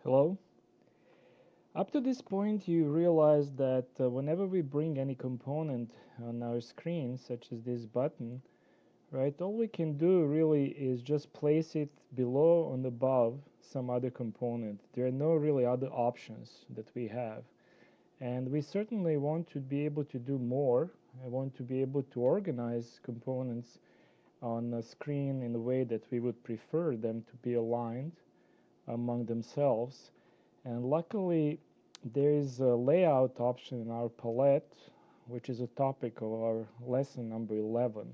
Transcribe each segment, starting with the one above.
Hello. Up to this point, you realize that whenever we bring any component on our screen, such as this button, right, all we can do really is just place it below and above some other component. There are no really other options that we have. And we certainly want to be able to do more. I want to be able to organize components on a screen in a way that we would prefer them to be aligned among themselves. And luckily, there is a layout option in our palette, which is a topic of our lesson number 11.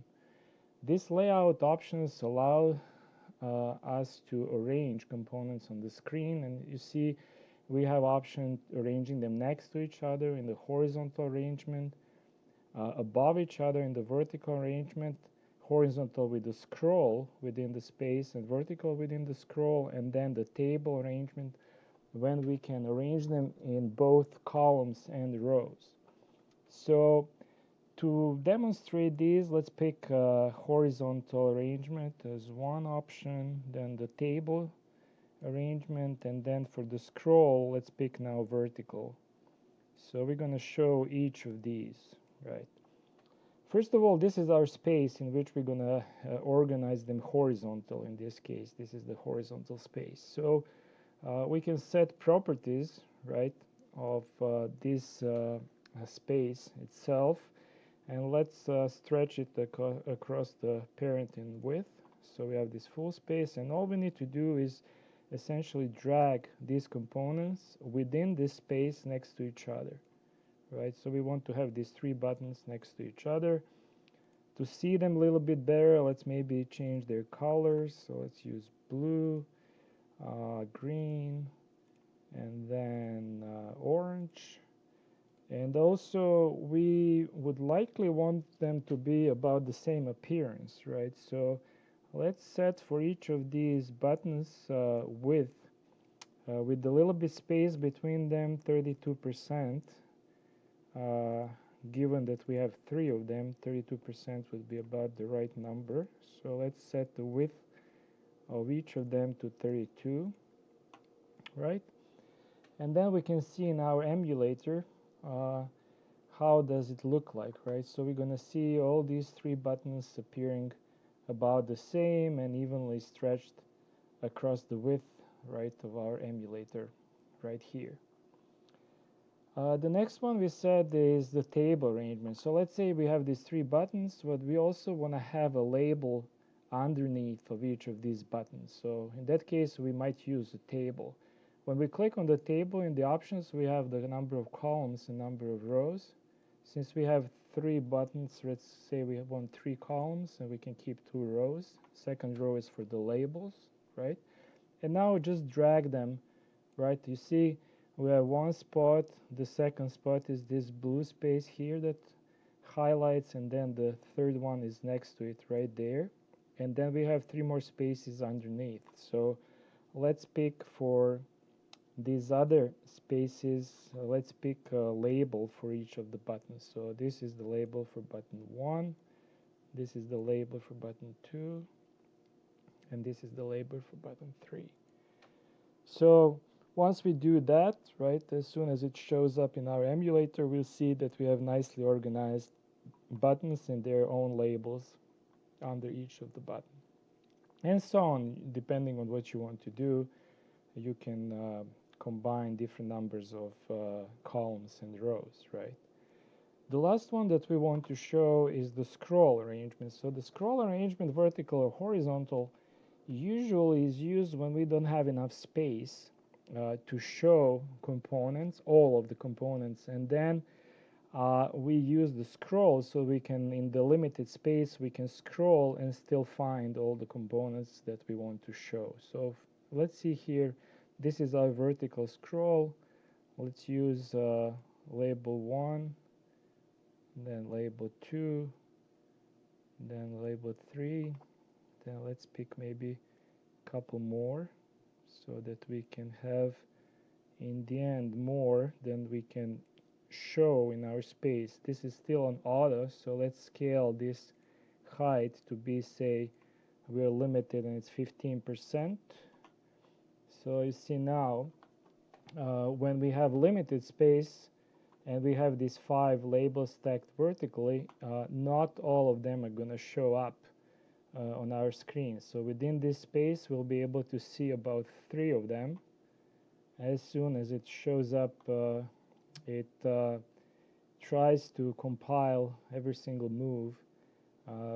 These layout options allow us to arrange components on the screen, and you see we have option arranging them next to each other in the horizontal arrangement, above each other in the vertical arrangement, horizontal with the scroll within the space and vertical within the scroll, and then the table arrangement when we can arrange them in both columns and rows. So to demonstrate these, let's pick horizontal arrangement as one option, then the table arrangement, and then for the scroll, let's pick now vertical. So we're going to show each of these, right? First of all, this is our space in which we're going to organize them horizontal. In this case, this is the horizontal space. So we can set properties, right, of this space itself, and let's stretch it across the parent in width. So we have this full space, and all we need to do is essentially drag these components within this space next to each other, right? So we want to have these three buttons next to each other. To see them a little bit better, let's maybe change their colors. So let's use blue, green, and then orange. And also we would likely want them to be about the same appearance, right? So let's set for each of these buttons width with a little bit space between them, 32%. Given that we have three of them, 32% would be about the right number. So let's set the width of each of them to 32, right? And then we can see in our emulator how does it look like, right? So we're going to see all these three buttons appearing about the same and evenly stretched across the width, right, of our emulator right here. The next one we said is the table arrangement. So let's say we have these three buttons, but we also want to have a label underneath of each of these buttons. So in that case, we might use a table. When we click on the table in the options, we have the number of columns and number of rows. Since we have three buttons, let's say we want three columns and we can keep two rows. Second row is for the labels, right? And now just drag them, right? You see we have one spot. The second spot is this blue space here that highlights, and then the third one is next to it right there. And then we have three more spaces underneath. So let's pick for these other spaces, let's pick a label for each of the buttons. So this is the label for button 1, this is the label for button 2, and this is the label for button 3. So once we do that, right, as soon as it shows up in our emulator, we'll see that we have nicely organized buttons and their own labels under each of the buttons. And so on, depending on what you want to do, you can combine different numbers of columns and rows, right? The last one that we want to show is the scroll arrangement. So the scroll arrangement, vertical or horizontal, usually is used when we don't have enough space to show components, all of the components, and then we use the scroll so we can, in the limited space, we can scroll and still find all the components that we want to show. So let's see here, this is our vertical scroll. Let's use label 1, then label 2, then label 3, then let's pick maybe a couple more so that we can have in the end more than we can show in our space. This is still on auto, so let's scale this height to be, say, we're limited and it's 15%. So you see now when we have limited space and we have these 5 labels stacked vertically, not all of them are going to show up on our screen. So within this space, we'll be able to see about 3 of them. As soon as it shows up, it tries to compile every single move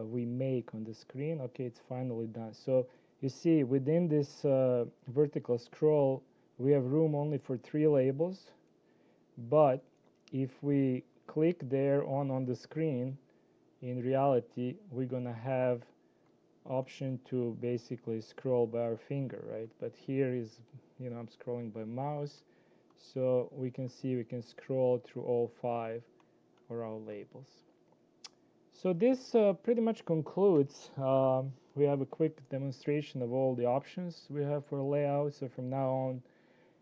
we make on the screen. Okay, it's finally done. So you see, within this vertical scroll, we have room only for 3 labels, but if we click there on the screen, in reality, we're gonna have option to basically scroll by our finger, right? But here is, I'm scrolling by mouse, so we can see we can scroll through all 5 of our labels. So this pretty much concludes. We have a quick demonstration of all the options we have for layout. So from now on,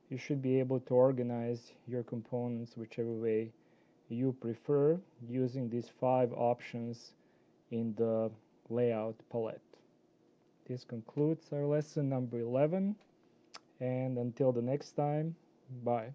you should be able to organize your components whichever way you prefer using these 5 options in the layout palette. This concludes our lesson number 11, and until the next time, bye.